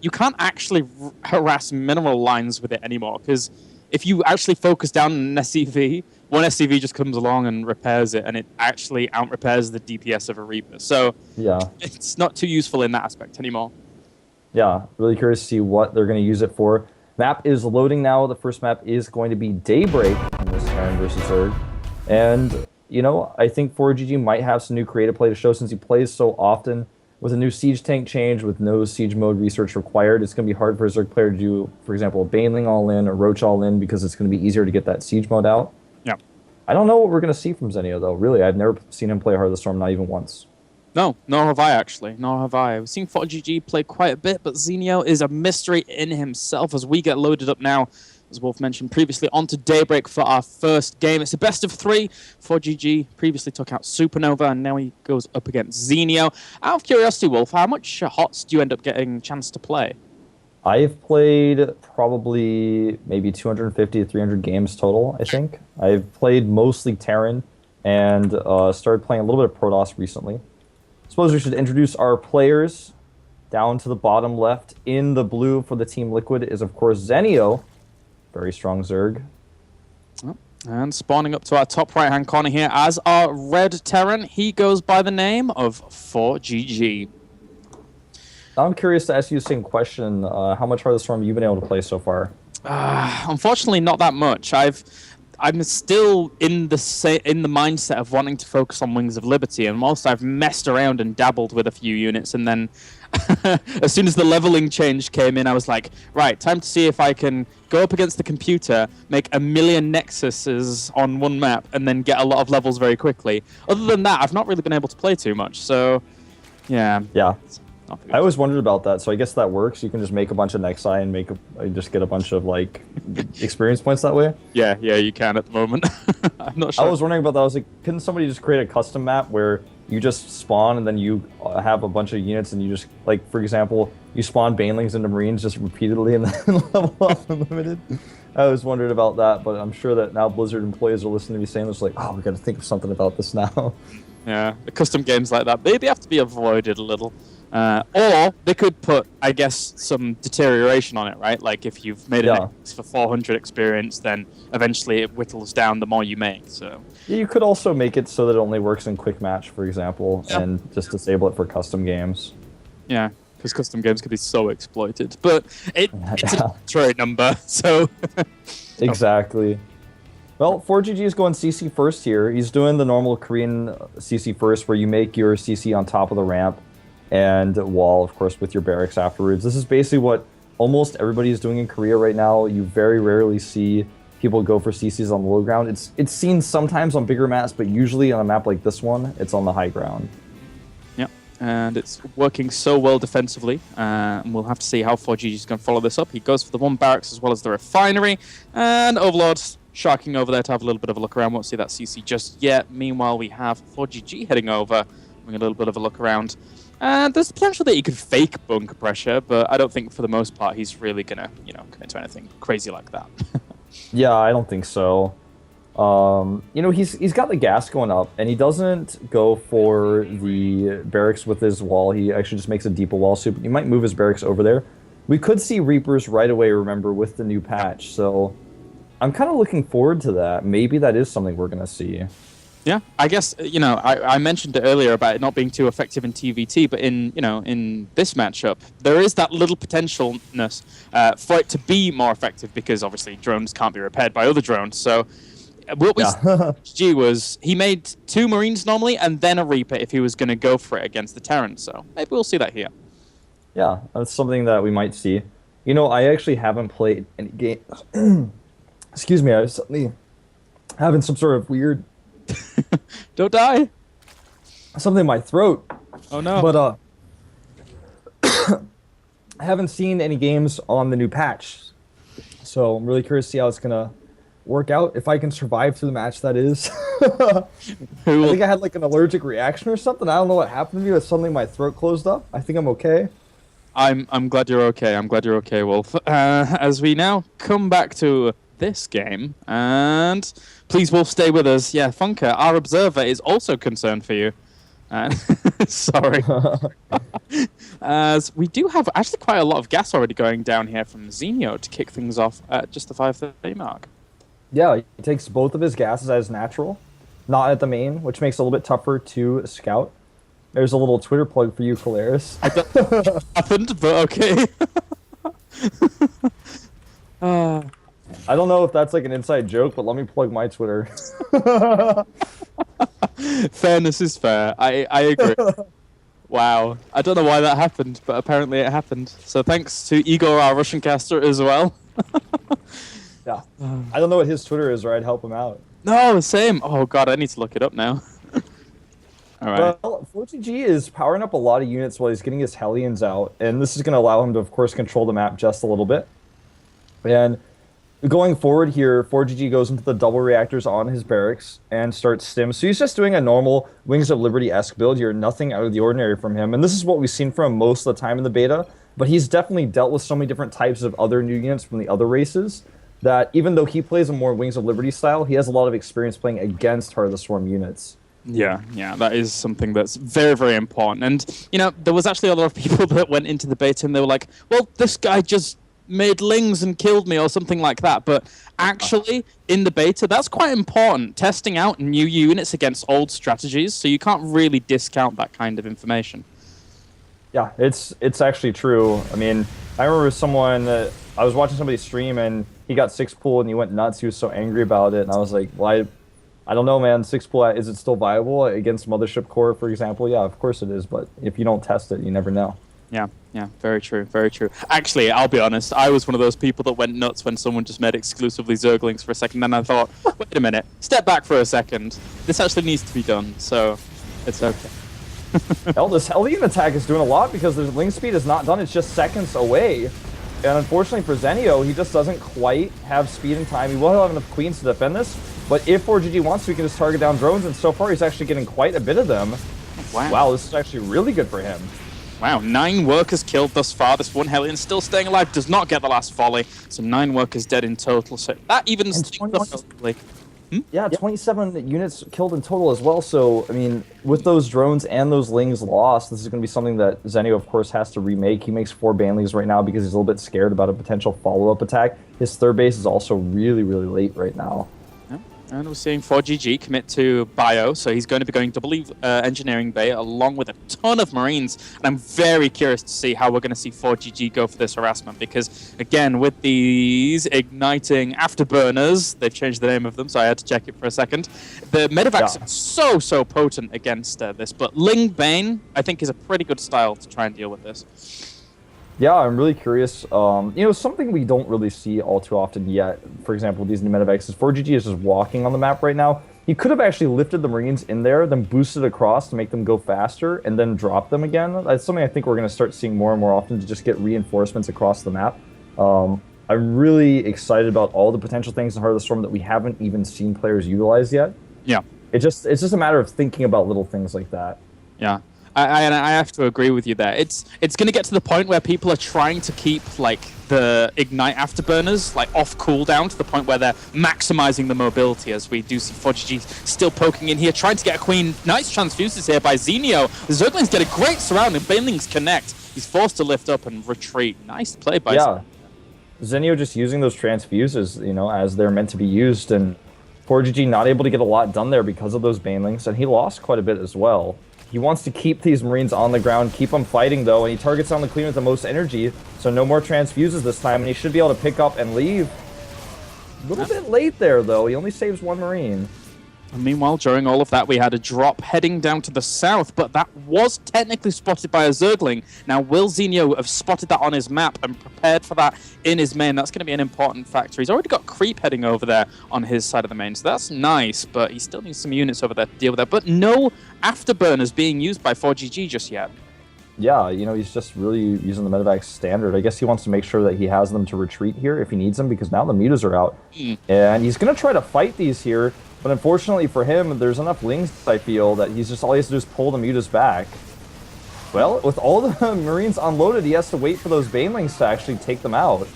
you can't actually harass mineral lines with it anymore, because if you actually focus down on an SCV, one SCV just comes along and repairs it, and it actually out-repairs the DPS of a Reaper. So Yeah. it's not too useful in that aspect anymore. Yeah, really curious to see what they're going to use it for. Map is loading now. The first map is going to be Daybreak in this Terran versus Zerg. And, you know, I think ForGG might have some new creative play to show since he plays so often. With a new Siege tank change, with no Siege mode research required, it's going to be hard for a Zerg player to do, for example, a Baneling all-in or Roach all-in, because it's going to be easier to get that Siege mode out. Yeah. I don't know what we're going to see from Zenio, though. Really, I've never seen him play Heart of the Storm, not even once. No, nor have I, actually. Nor have I. We've seen ForGG play quite a bit, but Zenio is a mystery in himself as we get loaded up now, as Wolf mentioned previously, onto Daybreak for our first game. It's a best of 3. ForGG previously took out Supernova, and now he goes up against Zenio. Out of curiosity, Wolf, how much HOTS do you end up getting a chance to play? I've played probably maybe 250 to 300 games total, I think. I've played mostly Terran and started playing a little bit of Protoss recently. Suppose we should introduce our players. Down to the bottom left in the blue for the Team Liquid is, of course, Zenio. Very strong Zerg. And spawning up to our top right-hand corner here as our red Terran, he goes by the name of ForGG. I'm curious to ask you the same question. How much Heart of the Storm have you been able to play so far? Unfortunately, not that much. I'm still in the mindset of wanting to focus on Wings of Liberty, and whilst I've messed around and dabbled with a few units, and then as soon as the leveling change came in, I was like, right, time to see if I can go up against the computer, make 1 million Nexuses on one map, and then get a lot of levels very quickly. Other than that, I've not really been able to play too much, so yeah. Yeah. I always wondered about that, so I guess that works. You can just make a bunch of Nexi and just get a bunch of like experience points that way. Yeah, you can at the moment. I'm not sure. I was wondering about that. I was like, couldn't somebody just create a custom map where you just spawn and then you have a bunch of units and you just, like, for example, you spawn Banelings into Marines just repeatedly and then level up unlimited? I was wondering about that, but I'm sure that now Blizzard employees are listening to me saying this, like, oh, we got to think of something about this now. Yeah, the custom games like that, they have to be avoided a little. Or they could put, I guess, some deterioration on it, right? Like if you've made an X for 400 experience, then eventually it whittles down the more you make. So yeah, you could also make it so that it only works in quick match, for example, and just disable it for custom games. Yeah, because custom games could be so exploited, but it's an arbitrary number, so exactly. Well, ForGG is going CC first here. He's doing the normal Korean CC first, where you make your CC on top of the ramp and wall, of course, with your barracks afterwards. This is basically what almost everybody is doing in Korea right now. You very rarely see people go for CCs on the low ground. It's seen sometimes on bigger maps, but usually on a map like this one, it's on the high ground. Yep, and it's working so well defensively, and we'll have to see how ForGG is going to follow this up. He goes for the one barracks as well as the refinery, and Overlord's sharking over there to have a little bit of a look around. Won't see that CC just yet. Meanwhile, we have ForGG heading over, having a little bit of a look around. And there's the potential that he could fake bunker pressure, but I don't think for the most part he's really gonna, commit to anything crazy like that. Yeah, I don't think so. He's got the gas going up, and he doesn't go for the barracks with his wall. He actually just makes a deeper wall soup. He might move his barracks over there. We could see Reapers right away, remember, with the new patch. So I'm kind of looking forward to that. Maybe that is something we're gonna see. Yeah, I guess, I mentioned it earlier about it not being too effective in TVT, but in this matchup, there is that little potentialness for it to be more effective, because obviously drones can't be repaired by other drones. So what we saw was he made 2 Marines normally and then a Reaper if he was going to go for it against the Terran. So maybe we'll see that here. Yeah, that's something that we might see. I actually haven't played any game. Excuse me, I was suddenly having some sort of weird... Don't die. Something in my throat. Oh no. But I haven't seen any games on the new patch, so I'm really curious to see how it's gonna work out. If I can survive through the match, that is. I think I had like an allergic reaction or something. I don't know what happened to me, but suddenly my throat closed up. I think I'm okay. I'm glad you're okay. I'm glad you're okay, Wolf. As we now come back to this game, and please, Wolf, stay with us. Yeah, Funker, our observer, is also concerned for you. Sorry. As we do have actually quite a lot of gas already going down here from Zenio to kick things off at just the 5:30 mark. Yeah, he takes both of his gases as natural, not at the main, which makes it a little bit tougher to scout. There's a little Twitter plug for you, Colaris. I don't know what happened, but okay. I don't know if that's like an inside joke, but let me plug my Twitter. Fairness is fair. I agree. Wow. I don't know why that happened, but apparently it happened. So thanks to Igor, our Russian caster, as well. Yeah. I don't know what his Twitter is, or I'd help him out. No, same. Oh, God, I need to look it up now. All right. Well, ForGG is powering up a lot of units while he's getting his Hellions out, and this is going to allow him to, of course, control the map just a little bit. And going forward here, ForGG goes into the double reactors on his barracks and starts stims. So he's just doing a normal Wings of Liberty-esque build here, nothing out of the ordinary from him. And this is what we've seen from him most of the time in the beta, but he's definitely dealt with so many different types of other new units from the other races that even though he plays a more Wings of Liberty style, he has a lot of experience playing against Heart of the Swarm units. Yeah, that is something that's very, very important. And, you know, there was actually a lot of people that went into the beta and they were like, well, this guy just made lings and killed me or something like that. But actually, in the beta, that's quite important, testing out new units against old strategies, so you can't really discount that kind of information. Yeah, it's actually true. I mean, I remember someone, I was watching somebody stream and he got 6-pool and he went nuts. He was so angry about it. And I was like, well, I don't know, man. 6-pool, is it still viable against Mothership Core, for example? Yeah, of course it is. But if you don't test it, you never know. Yeah, very true, very true. Actually, I'll be honest, I was one of those people that went nuts when someone just made exclusively Zerglings for a second, then I thought, wait a minute, step back for a second. This actually needs to be done, so it's okay. Hell, this Hellion attack is doing a lot because the ling speed is not done, it's just seconds away. And unfortunately for Zenio, he just doesn't quite have speed and time. He will have enough queens to defend this, but if ForGG wants to, he can just target down drones, and so far he's actually getting quite a bit of them. Wow, this is actually really good for him. Wow, 9 workers killed thus far. This one Hellion still staying alive, does not get the last volley. So 9 workers dead in total. So that even Yeah, 27 units killed in total as well. So, I mean, with those drones and those lings lost, this is going to be something that Zenio, of course, has to remake. He makes 4 banlings right now because he's a little bit scared about a potential follow-up attack. His third base is also really, really late right now. And we're seeing ForGG commit to Bio, so he's going to be going double engineering bay along with a ton of Marines. And I'm very curious to see how we're going to see ForGG go for this harassment, because, again, with these igniting afterburners, they've changed the name of them, so I had to check it for a second. The medevacs are so potent against this, but Ling Bane, I think, is a pretty good style to try and deal with this. Yeah, I'm really curious. You know, something we don't really see all too often yet, for example, these new medevacs, is ForGG is just walking on the map right now. He could have actually lifted the Marines in there, then boosted across to make them go faster, and then drop them again. That's something I think we're going to start seeing more and more often, to just get reinforcements across the map. I'm really excited about all the potential things in Heart of the Storm that we haven't even seen players utilize yet. Yeah. It's just a matter of thinking about little things like that. Yeah. I have to agree with you there. It's going to get to the point where people are trying to keep like the ignite afterburners like off cooldown to the point where they're maximizing the mobility, as we do see ForGG still poking in here, trying to get a queen. Nice transfuses here by Zenio. The Zerglings get a great surround and Banelings connect. He's forced to lift up and retreat. Nice play by Zenio just using those transfuses, you know, as they're meant to be used, and ForGG not able to get a lot done there because of those Banelings, and he lost quite a bit as well. He wants to keep these Marines on the ground, keep them fighting, though, and he targets on the queen with the most energy, so no more transfuses this time, and he should be able to pick up and leave. A little bit late there, though. He only saves 1 Marine. And meanwhile, during all of that, we had a drop heading down to the south, but that was technically spotted by a Zergling. Now, will Zenio have spotted that on his map and prepared for that in his main? That's going to be an important factor. He's already got creep heading over there on his side of the main, so that's nice, but he still needs some units over there to deal with that. But no afterburners being used by ForGG just yet. Yeah, you know, he's just really using the medevac standard. I guess he wants to make sure that he has them to retreat here if he needs them, because now the mutas are out. And he's going to try to fight these here, but unfortunately for him, there's enough lings, I feel, that he's just all he has to do is pull the mutas back. Well, with all the Marines unloaded, he has to wait for those Banelings to actually take them out.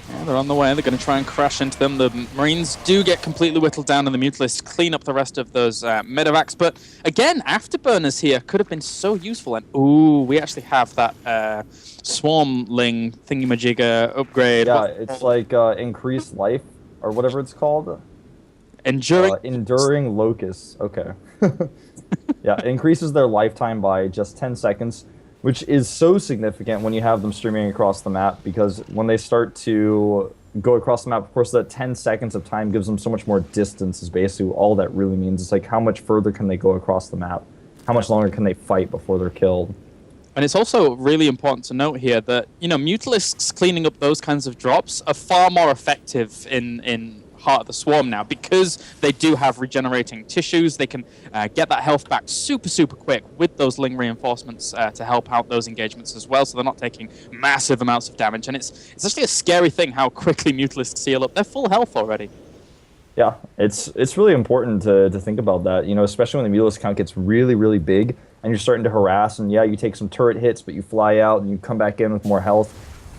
Yeah, they're on the way. They're going to try and crash into them. The Marines do get completely whittled down, and the Mutalisks clean up the rest of those medevacs. But again, afterburners here could have been so useful. And ooh, we actually have that Swarmling thingamajigger upgrade. Yeah, it's like increased life or whatever it's called. Enduring locusts. Okay. Yeah, it increases their lifetime by just 10 seconds, which is so significant when you have them streaming across the map, because when they start to go across the map, of course, that 10 seconds of time gives them so much more distance is basically all that really means. It's like, how much further can they go across the map? How much longer can they fight before they're killed? And it's also really important to note here that, you know, Mutalisks cleaning up those kinds of drops are far more effective in Heart of the Swarm now, because they do have regenerating tissues. They can get that health back super quick with those Ling reinforcements to help out those engagements as well, so they're not taking massive amounts of damage. And it's actually a scary thing how quickly Mutalisks heal up. They're full health already. Yeah, it's really important to think about that, you know, especially when the Mutalisk count gets really big and you're starting to harass, and yeah, you take some turret hits, but you fly out and you come back in with more health.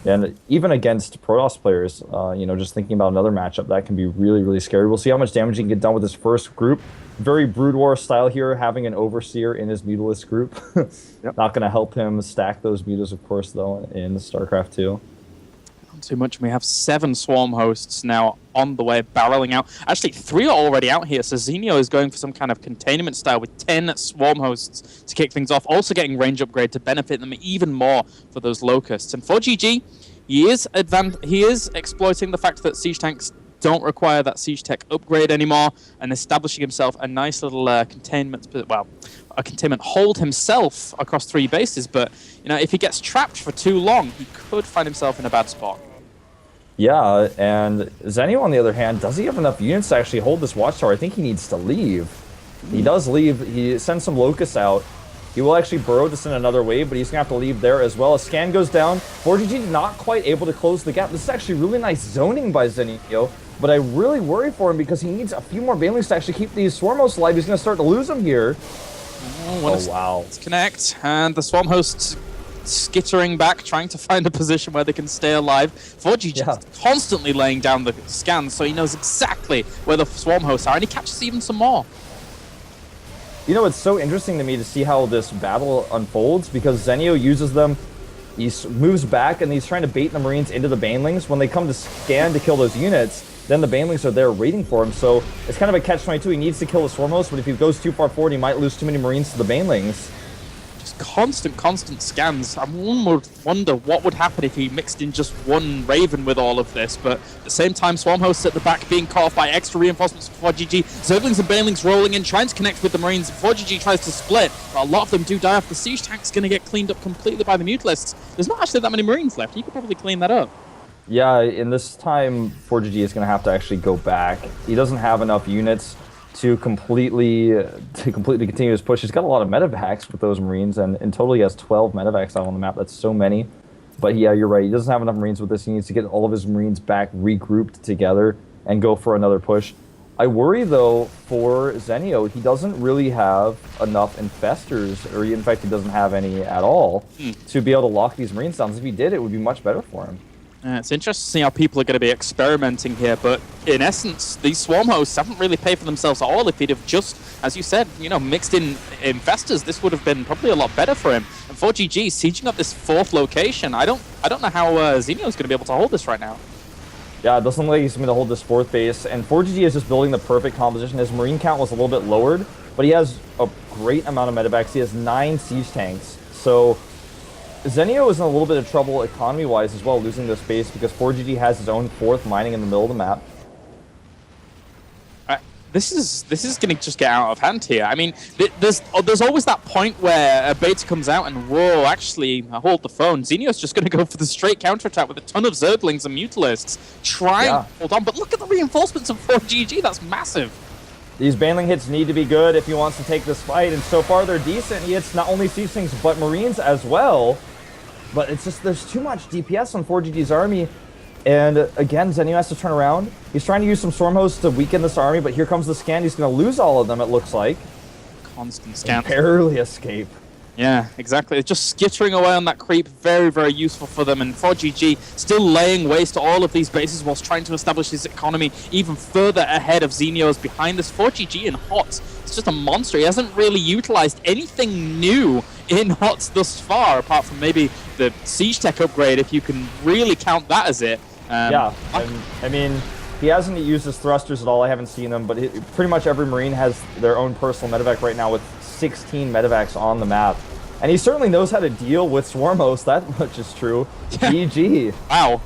And even against Protoss players, you know, just thinking about another matchup, that can be really scary. We'll see how much damage he can get done with his first group. Very Brood War style here, having an Overseer in his Mutalisk group. Yep. Not going to help him stack those mutas, of course, though, in StarCraft 2. Not too much. We have 7 Swarm hosts now on the way, barreling out. Actually, 3 are already out here, so Zenio is going for some kind of containment style with 10 Swarm hosts to kick things off, also getting range upgrade to benefit them even more for those Locusts. And ForGG, he is exploiting the fact that siege tanks don't require that siege tech upgrade anymore, and establishing himself a nice little containment hold himself across 3 bases. But you know, if he gets trapped for too long, he could find himself in a bad spot. Yeah, and Zenio, on the other hand, does he have enough units to actually hold this watchtower? I think he needs to leave. He does leave. He sends some locusts out. He will actually burrow to send another wave, but he's going to have to leave there as well. A scan goes down. ForGG not quite able to close the gap. This is actually really nice zoning by Zenio, but I really worry for him because he needs a few more banelings to actually keep these Swarmhosts alive. He's going to start to lose them here. Oh, wow. Disconnect, and the Swarm hosts skittering back, trying to find a position where they can stay alive. ForGG constantly laying down the scans, so he knows exactly where the Swarm hosts are, and he catches even some more. You know, it's so interesting to me to see how this battle unfolds, because Zenio uses them, he moves back, and he's trying to bait the Marines into the banelings. When they come to scan to kill those units, then the banelings are there waiting for him, so it's kind of a catch-22. He needs to kill the Swarm host, but if he goes too far forward, he might lose too many Marines to the banelings. Just constant scans. I wonder what would happen if he mixed in just one Raven with all of this, but at the same time, Swarm hosts at the back being caught off by extra reinforcements for ForGG. Zerglings and banelings rolling in, trying to connect with the Marines. ForGG tries to split, but a lot of them do die off. The siege tank's going to get cleaned up completely by the Mutalisks. There's not actually that many Marines left. You could probably clean that up. Yeah, in this time, ForGG is going to have to actually go back. He doesn't have enough units to completely continue his push. He's got a lot of medevacs with those Marines, and in total he has 12 medevacs out on the map. That's so many. But yeah, you're right. He doesn't have enough Marines with this. He needs to get all of his Marines back, regrouped together, and go for another push. I worry, though, for Zenio. He doesn't really have enough infestors, or in fact, he doesn't have any at all, to be able to lock these Marines down. If he did, it would be much better for him. It's interesting to see how people are going to be experimenting here, but in essence, these Swarm hosts haven't really paid for themselves at all. If he'd have just, as you said, you know, mixed in infestors, this would have been probably a lot better for him. And ForGG sieging up this 4th location, I don't know how Zenio is going to be able to hold this right now. Yeah, it doesn't look like he's going to hold this 4th base, and ForGG is just building the perfect composition. His Marine count was a little bit lowered, but he has a great amount of medevacs. He has 9 siege tanks, so Zenio is in a little bit of trouble economy-wise as well, losing this base, because ForGG has his own 4th mining in the middle of the map. This is going to just get out of hand here. I mean, there's always that point where a beta comes out and, whoa, actually, I hold the phone. Zenio's just going to go for the straight counterattack with a ton of Zerglings and Mutalisks. Try and hold on, but look at the reinforcements of ForGG. That's massive. These baneling hits need to be good if he wants to take this fight, and so far they're decent. He hits not only siege tanks, but Marines as well. But it's just, there's too much DPS on ForGG's army. And again, Zenio has to turn around. He's trying to use some Storm Hosts to weaken this army, but here comes the scan. He's going to lose all of them, it looks like. Constant scan. Barely escape. Yeah, exactly. It's just skittering away on that creep, very, very useful for them. And ForGG still laying waste to all of these bases whilst trying to establish his economy even further ahead of Zenio's behind this. ForGG in HOTS, it's just a monster. He hasn't really utilized anything new in HOTS thus far, apart from maybe the Siege Tech upgrade, if you can really count that as it. Yeah, and, I mean, he hasn't used his thrusters at all. I haven't seen them, but pretty much every Marine has their own personal medevac right now with 16 medevacs on the map. And he certainly knows how to deal with Swarmos, that much is true. GG. Wow.